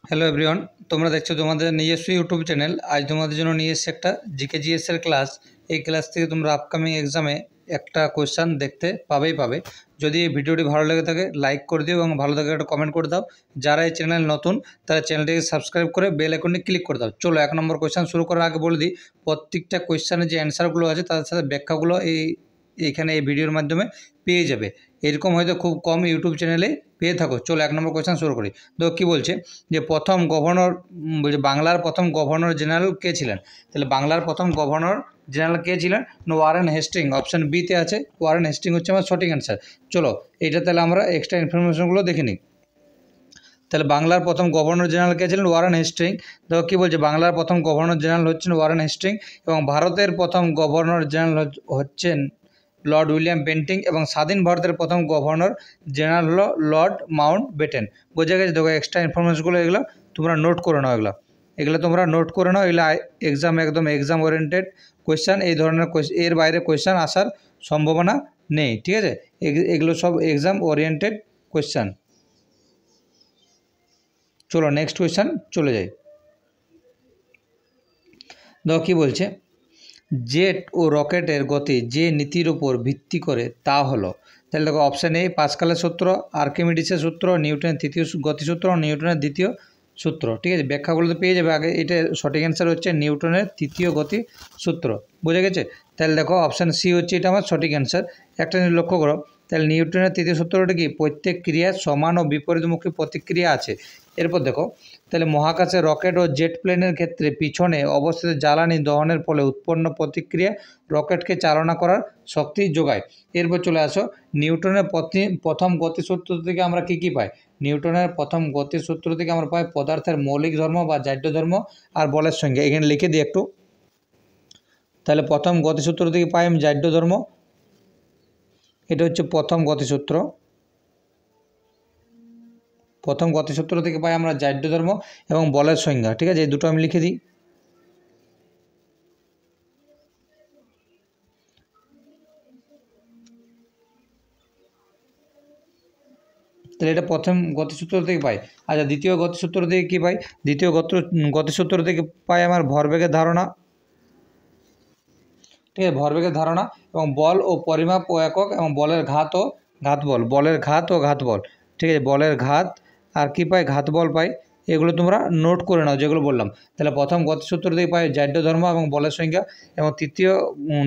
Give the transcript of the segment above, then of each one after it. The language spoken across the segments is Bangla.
হ্যালো এভরিওয়ান, তোমরা দেখছো তোমাদের নিজস্ব ইউটিউব চ্যানেল। আজ তোমাদের জন্য নিয়ে এসেছি একটা জিকে জিএস এর ক্লাস। এই ক্লাস থেকে তোমরা আপকামিং এক্সামে একটা কোয়েশ্চান দেখতে পাবে। যদি এই ভিডিওটি ভালো লেগে থাকে লাইক করে দিও এবং ভালো থাকে একটা কমেন্ট করে দাও। যারা এই চ্যানেল নতুন তারা চ্যানেলটিকে সাবস্ক্রাইব করে বেল আইকনটি ক্লিক করে দাও। চলো 1 নম্বর কোয়েশ্চান শুরু করার আগে বলে দিই, প্রত্যেকটা কোয়েশ্চানের যে অ্যান্সারগুলো আছে তাদের সাথে ব্যাখ্যাগুলো এইখানে এই ভিডিওর মাধ্যমে পেয়ে যাবে। এরকম হয়তো খুব কম ইউটিউব চ্যানেলে পেয়ে থাকো। চলো 1 নম্বর কোয়েশ্চান শুরু করি। তো কী বলছে যে প্রথম গভর্নর বলছে বাংলার প্রথম গভর্নর জেনারেল কে ছিলেন। তাহলে বাংলার প্রথম গভর্নর জেনারেল কে ছিলেন? Warren Hastings. অপশান বিতে আছে ওয়ারেন হেস্টিং হচ্ছে আমার সঠিক অ্যান্সার। চলো এটা তাহলে আমরা এক্সট্রা ইনফরমেশনগুলো দেখে নিই। তাহলে বাংলার প্রথম গভর্নর জেনারেল কে ছিলেন? Warren Hastings. দেখো কী বলছে, বাংলার প্রথম গভর্নর জেনারেল হচ্ছেন ওয়ারেন হেস্টিং এবং ভারতের প্রথম গভর্নর জেনারেল হচ্ছেন লর্ড উইলিয়াম বেন্টিং এবং স্বাধীন ভারতের প্রথম গভর্নর জেনারেল হলো লর্ড মাউন্ট বেটেন। বোঝা গেছে? দেখো এক্সট্রা ইনফরমেশনগুলো এগুলো তোমরা নোট করে নাও। এগুলো তোমরা নোট করে নাও। এগুলো একদম এক্সাম ওরিয়েন্টেড কোয়েশ্চান। এই ধরনের এর বাইরে কোয়েশ্চান আসার সম্ভাবনা নেই, ঠিক আছে? এগুলো সব এক্সাম ওরিয়েন্টেড কোয়েশ্চান। চলো নেক্সট কোয়েশ্চান চলে যাই। দেখো কী বলছে, জেট ও রকেটের গতি যে নীতির উপর ভিত্তি করে তা হলো। তাহলে দেখো অপশান এ পাস্কালের সূত্র, আর্কিমিডিসের সূত্র, নিউটনের তৃতীয় গতিসূত্র, নিউটনের দ্বিতীয় সূত্র। ঠিক আছে, ব্যাখ্যাগুলো তো পেয়ে যাবে। আগে এটা সঠিক অ্যান্সার হচ্ছে নিউটনের তৃতীয় গতি সূত্র। বুঝে গেছে? তাহলে দেখো অপশান সি হচ্ছে এটা আমার সঠিক অ্যান্সার। একটা জিনিস লক্ষ্য করো, তাহলে নিউটনের তৃতীয় সূত্রটা কি? প্রত্যেক ক্রিয়ার সমান ও বিপরীতমুখী প্রতিক্রিয়া আছে। এরপর দেখো, তাহলে মহাকাশে রকেট ও জেট প্লেনের ক্ষেত্রে পিছনে অবস্থিত জ্বালানি দহনের ফলে উৎপন্ন প্রতিক্রিয়া রকেটকে চালনা করার শক্তি যোগায়। এরপর চলে আসো, নিউটনের প্রথম গতিসূত্র থেকে আমরা কী পাই? নিউটনের প্রথম গতিসূত্র থেকে আমরা পাই পদার্থের মৌলিক ধর্ম বা জাড্য ধর্ম আর বলের সংজ্ঞা। এখানে লিখে দিই একটু। তাহলে প্রথম গতিসূত্র থেকে পাই আমি জাড্য ধর্ম, এটা হচ্ছে প্রথম গতিসূত্র। প্রথম গতিসূত্র থেকে পাই আমরা জাড্য ধর্ম এবং বলের সংজ্ঞা। ঠিক আছে, এই দুটো আমি লিখে দিই। তাহলে এটা প্রথম গতিসূত্র থেকে পাই। আচ্ছা, দ্বিতীয় গতিসূত্র থেকে কী পাই? দ্বিতীয় গতিসূত্র থেকে পাই আমার ভরবেগের ধারণা। ঠিক আছে, ভরবেগের ধারণা এবং বল ও পরিমাপ ও একক এবং বলের ঘাত ও ঘাতবল। বলের ঘাত ও ঘাতবল। ঠিক আছে, বলের ঘাত আর কি পাই? ঘাতবল পাই। এগুলো তোমরা নোট করে নাও যেগুলো বললাম। তাহলে প্রথম গতিসূত্র থেকে পাই জাড্য ধর্ম এবং বলের সংজ্ঞা এবং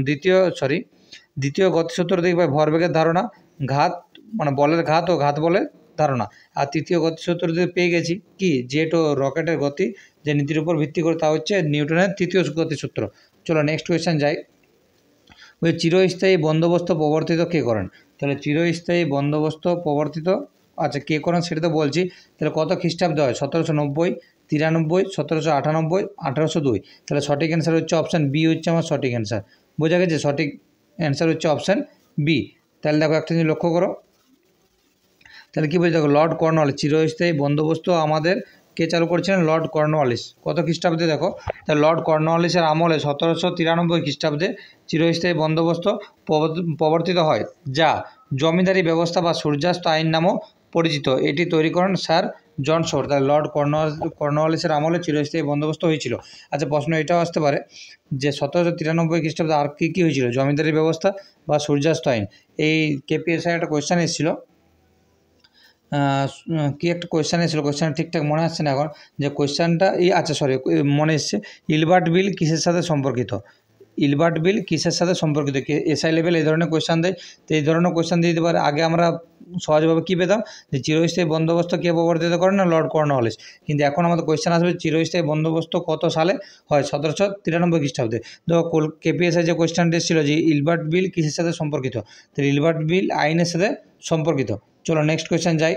দ্বিতীয় গতিসূত্র থেকে পাই ভরবেগের ধারণা, ঘাত মানে বলের ঘাত ও ঘাতবলের ধারণা। আর তৃতীয় গতিসূত্র থেকে পেয়ে গেছি কি? জেট ও রকেটের গতি যে নীতির উপর ভিত্তি করে তা হচ্ছে নিউটনের তৃতীয় গতিসূত্র। চলো নেক্সট কোয়েশ্চেন যাই। ওই চিরস্থায়ী বন্দোবস্ত প্রবর্তিত কে করেন? তাহলে চিরস্থায়ী বন্দোবস্ত প্রবর্তিত আচ্ছা কে করেন সেটা তো বলছি। তাহলে কত খ্রিস্টাব্দে হয়? 1790, 93, 1798, 1802। তাহলে সঠিক অ্যান্সার হচ্ছে অপশান বি হচ্ছে আমার সঠিক অ্যান্সার। বোঝা গেছে? সঠিক অ্যান্সার হচ্ছে অপশান বি। তাহলে দেখো একটা জিনিস লক্ষ্য করো, তাহলে কী বলছি দেখো, লর্ড কর্নওয়ালিস চিরস্থায়ী বন্দোবস্ত আমাদের কে চালু করেছিলেন? Lord Cornwallis. কত খ্রিস্টাব্দে দেখো, তাহলে লর্ড কর্নওয়ালিসের আমলে 1793 খ্রিস্টাব্দে চিরস্থায়ী বন্দোবস্ত প্রবর্তিত হয়, যা জমিদারি ব্যবস্থা বা সূর্যাস্ত আইন নামও পরিচিত। এটি তৈরি করেন স্যার জন শোর। তাহলে লর্ড কর্নওয়ালিসের আমলে চিরস্থায়ী বন্দোবস্ত হয়েছিল। আচ্ছা, প্রশ্ন এটাও আসতে পারে যে 1793 খ্রিস্টাব্দে আর কী হয়েছিল? জমিদারি ব্যবস্থা বা সূর্যাস্ত আইন। এই কেপিএসআই একটা কোয়েশ্চেন এসেছিল, কি একটা কোয়েশ্চেন এসেছিলো, কোয়েশ্চেন ঠিকঠাক মনে আসছে না এখন, যে কোয়েশ্চেনটা আচ্ছা সরি মনে এসছে, ইলবার্ট বিল কিসের সাথে সম্পর্কিত? ইলবার্ট বিল কিসের সাথে সম্পর্কিত? এসআই লেভেল এই ধরনের কোয়েশ্চেন দেয়, তো এই ধরনের কোয়েশ্চেন দিয়ে দিতে পারে। আগে আমরা সহজভাবে কী পেতাম যে চিরস্থায়ী বন্দোবস্ত কে প্রবর্তিত করেন? না লর্ড কর্নওয়ালিস। কিন্তু এখন আমাদের কোয়েশ্চেন আসবে চিরস্থায়ী বন্দোবস্ত কত সালে হয়? 1793 খ্রিস্টাব্দে। দেখো কেপিএসআই যে কোয়েশ্চেনটি ছিল যে ইলবার্ট বিল কিসের সাথে সম্পর্কিত, তো ইলবার্ট বিল আইনের সাথে সম্পর্কিত। চলো নেক্সট কোয়েশ্চেন যাই।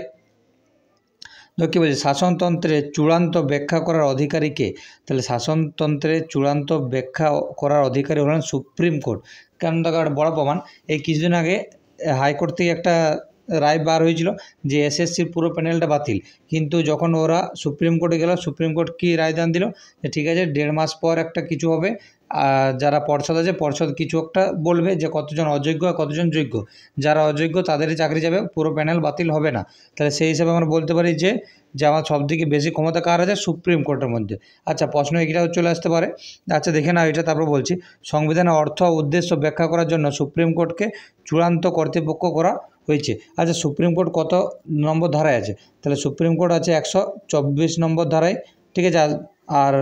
তো কী বলছে, শাসনতন্ত্রের চূড়ান্ত ব্যাখ্যা করার অধিকারী কে? তাহলে শাসনতন্ত্রের চূড়ান্ত ব্যাখ্যা করার অধিকারী হলেন সুপ্রিম কোর্ট। কারণ দেখো একটা বড় প্রমাণ, এই কিছুদিন আগে হাইকোর্ট থেকে একটা রায় বার হয়েছিল যে এসএসসির পুরো প্যানেলটা বাতিল, কিন্তু যখন ওরা সুপ্রিম কোর্টে গেল, সুপ্রিম কোর্ট কী রায়দান দিল যে ঠিক আছে 1.5 মাস পর একটা কিছু হবে, যারা পর্ষদ আছে পর্ষদ কিছু একটা বলবে যে কতজন অযোগ্য আর কতজন যোগ্য, যারা অযোগ্য তাদেরই চাকরি যাবে, পুরো প্যানেল বাতিল হবে না। তাহলে সেই হিসাবে আমরা বলতে পারি যে আমার সবথেকে বেশি ক্ষমতা কার আছে, সুপ্রিম কোর্টের মধ্যে। আচ্ছা, প্রশ্ন এটাও চলে আসতে পারে। আচ্ছা দেখে নাও এটা, তারপর বলছি সংবিধানের অর্থ ও উদ্দেশ্য ব্যাখ্যা করার জন্য সুপ্রিম কোর্টকে চূড়ান্ত কর্তৃপক্ষ করা হয়েছে। আচ্ছা, সুপ্রিম কোর্ট কত নম্বর ধারায় আছে? তাহলে সুপ্রিম কোর্ট আছে 124 নম্বর ধারায়, ঠিক আছে। আর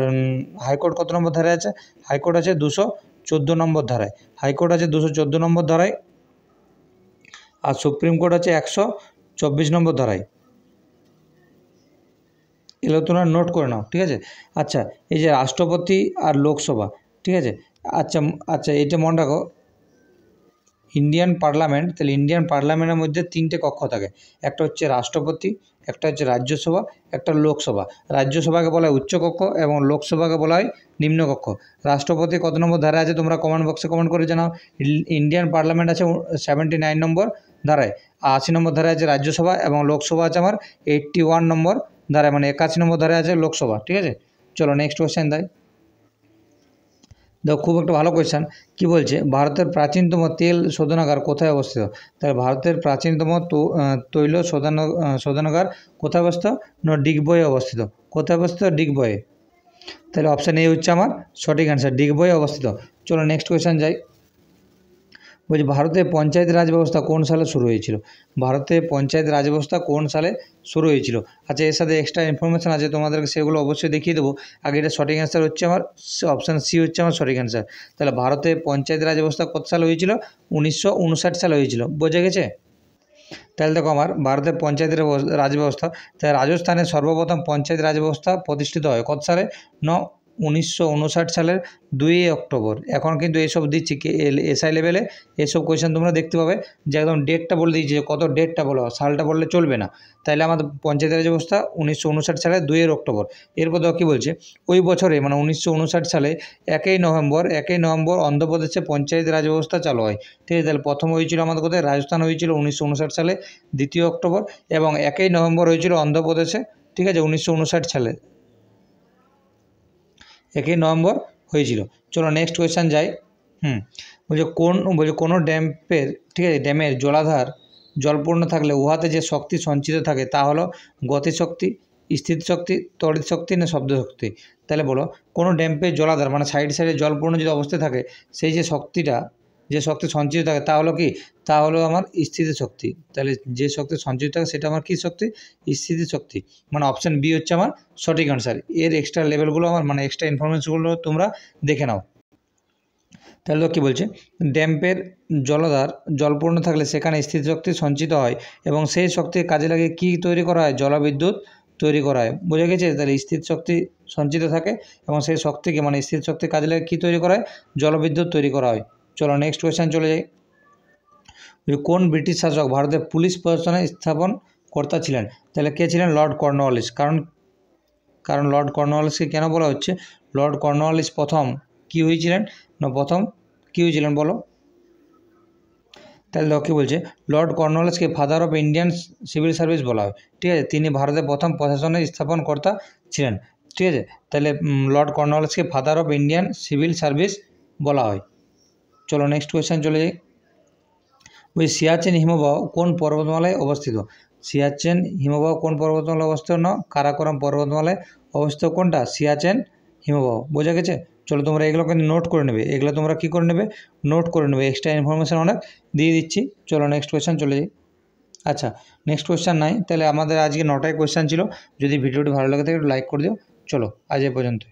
হাইকোর্ট কত নম্বর ধারায় আছে? হাইকোর্ট আছে 214 নম্বর ধারায়, হাইকোর্ট আছে 214 নম্বর ধারায়, আর সুপ্রিম কোর্ট আছে 124 নম্বর ধারায়। এগুলো তোমরা নোট করে নাও, ঠিক আছে। আচ্ছা, এই যে রাষ্ট্রপতি আর লোকসভা, ঠিক আছে। আচ্ছা আচ্ছা এটা মনে রাখো, ইন্ডিয়ান পার্লামেন্ট, তাহলে ইন্ডিয়ান পার্লামেন্টের মধ্যে 3টে কক্ষ থাকে, একটা হচ্ছে রাষ্ট্রপতি, একটা হচ্ছে রাজ্যসভা, একটা লোকসভা। রাজ্যসভাকে বলা হয় উচ্চকক্ষ এবং লোকসভাকে বলা হয় নিম্নকক্ষ। রাষ্ট্রপতি কত নম্বর ধারায় আছে তোমরা কমেন্ট বক্সে কমেন্ট করে জানাও। ইন্ডিয়ান পার্লামেন্ট আছে 79 নম্বর ধারায়, 80 নম্বর ধারায় আছে রাজ্যসভা, এবং লোকসভা আছে আমার 81 নম্বর ধারায়, মানে 81 নম্বর ধারায় আছে লোকসভা, ঠিক আছে। চলো নেক্সট কোয়েশ্চেন দেয়। দেখো খুব একটা ভালো কোয়েশ্চেন, কি বলছে ভারতের প্রাচীনতম তেল শোধনাগার কোথায় অবস্থিত? তাহলে ভারতের প্রাচীনতম তৈল শোধনাগার কোথায় অবস্থিত? না, ডিগবয়ে অবস্থিত। কোথায় অবস্থিত? ডিগবয়ে। তাহলে অপশান এ হচ্ছে আমার সঠিক অ্যান্সার, ডিগবয়ে অবস্থিত। চলো নেক্সট কোয়েশ্চেন যাই। বলছি ভারতের পঞ্চায়েত রাজ ব্যবস্থা কোন সালে শুরু হয়েছিল? ভারতে পঞ্চায়েত রাজ ব্যবস্থা কোন সালে শুরু হয়েছিল? আচ্ছা, এর সাথে এক্সট্রা ইনফরমেশান আছে, তোমাদেরকে সেগুলো অবশ্যই দেখিয়ে দেবো। আগে এটা সঠিক অ্যান্সার হচ্ছে আমার অপশান সি হচ্ছে আমার সঠিক অ্যান্সার। তাহলে ভারতে পঞ্চায়েত রাজ ব্যবস্থা কত সালে হয়েছিল? 1959 সালে হয়েছিল। বোঝা গেছে? তাহলে দেখো আমার ভারতের পঞ্চায়েতের রাজ ব্যবস্থা, তাই রাজস্থানে সর্বপ্রথম পঞ্চায়েত রাজ ব্যবস্থা প্রতিষ্ঠিত হয় কত সালে? 1959 সালের 2 অক্টোবর। এখন কিন্তু এইসব দিচ্ছি কি এসআই লেভেলে, এসব কোয়েশ্চেন তোমরা দেখতে পাবে যে একদম ডেটটা বলে দিয়েছে, কত ডেটটা বলো, সালটা বললে চলবে না। তাইলে আমাদের পঞ্চায়েত রাজ ব্যবস্থা 1959 সালের 2 অক্টোবর। এরপর দেখো কী বলছে, ওই বছরে মানে 1959 সালে 1 নভেম্বর অন্ধ্রপ্রদেশে পঞ্চায়েত রাজ ব্যবস্থা চালু হয়, ঠিক আছে। তাহলে প্রথম হয়েছিল আমাদের কোথায়? রাজস্থান হয়েছিল 1959 সালে 2 অক্টোবর, এবং 1 নভেম্বর হয়েছিল অন্ধ্রপ্রদেশে, ঠিক আছে, 1959 সালে 1 নভেম্বর হয়েছিল। চলো নেক্সট কোয়েশ্চেন যাই। বলছে কোনো ড্যামের, ঠিক আছে, ড্যামের জলাধার জলপূর্ণ থাকলে উহাতে যে শক্তি সঞ্চিত থাকে তা হলো গতিশক্তি, স্থিতিশক্তি, তড়িৎ শক্তি না শব্দ শক্তি? তাহলে বলো কোনো ড্যামের জলাধার মানে সাইডে জলপূর্ণ যদি অবস্থায় থাকে, সেই যে শক্তিটা, যে শক্তি সঞ্চিত থাকে তা হলো কি? তা হলো আমার স্থিতি শক্তি। তাহলে যে শক্তি সঞ্চিত থাকে সেটা আমার কী শক্তি? স্থিতি শক্তি। মানে অপশান বি হচ্ছে আমার সঠিক অ্যান্সার। এর এক্সট্রা লেভেলগুলো আমার মানে এক্সট্রা ইনফরমেশনগুলো তোমরা দেখে নাও। তাহলে কী বলছে, ড্যামের জলাধার জলপূর্ণ থাকলে সেখানে স্থিতিশক্তি সঞ্চিত হয় এবং সেই শক্তির কাজে লাগিয়ে কী তৈরি করা হয়? জলবিদ্যুৎ তৈরি করা হয়। বোঝা গেছে? তাহলে স্থিতিশক্তি সঞ্চিত থাকে এবং সেই শক্তিকে মানে স্থিতিশক্তির কাজে লাগিয়ে কী তৈরি করা হয়? জলবিদ্যুৎ তৈরি করা হয়। চলো নেক্সট কোয়েশ্চেন চলে যাই। কোন ব্রিটিশ শাসক ভারতের পুলিশ প্রশাসনের স্থাপন কর্তা ছিলেন? তাহলে কে ছিলেন? Lord Cornwallis. কারণ লর্ড কর্নওয়ালিসকে কেন বলা হচ্ছে? লর্ড কর্নওয়ালিস প্রথম কী হয়েছিলেন? না প্রথম কী হয়েছিলেন বলো? তাহলে দেখো কী বলছে, লর্ড কর্নওয়ালিসকে father of Indian civil service বলা হয়, ঠিক আছে। তিনি ভারতের প্রথম প্রশাসনের স্থাপনকর্তা ছিলেন, ঠিক আছে। তাহলে লর্ড কর্নওয়ালিসকে father of Indian civil service বলা হয়। চলো নেক্সট কোয়েশ্চেন চলে যাই। ওই সিয়াচেন হিমবাহ কোন পর্বতমালায় অবস্থিত? সিয়াচেন হিমবাহ কোন পর্বতমালায় অবস্থিত? না, কারাকোরাম পর্বতমালায় অবস্থিত। কোনটা? সিয়াচেন হিমবাহ। বোঝা গেছে? চলো তোমরা এগুলো কিন্তু নোট করে নেবে, এগুলো তোমরা কী করে নেবে? নোট করে নেবে, এক্সট্রা ইনফরমেশান অনেক দিয়ে দিচ্ছি। চলো নেক্সট কোয়েশ্চেন চলে যাই। আচ্ছা নেক্সট কোয়েশ্চেন নাই, তাহলে আমাদের আজকে 9টাই কোয়েশ্চেন ছিল। যদি ভিডিওটি ভালো লাগে থাকে একটু লাইক করে দিও। চলো আজ এ পর্যন্ত।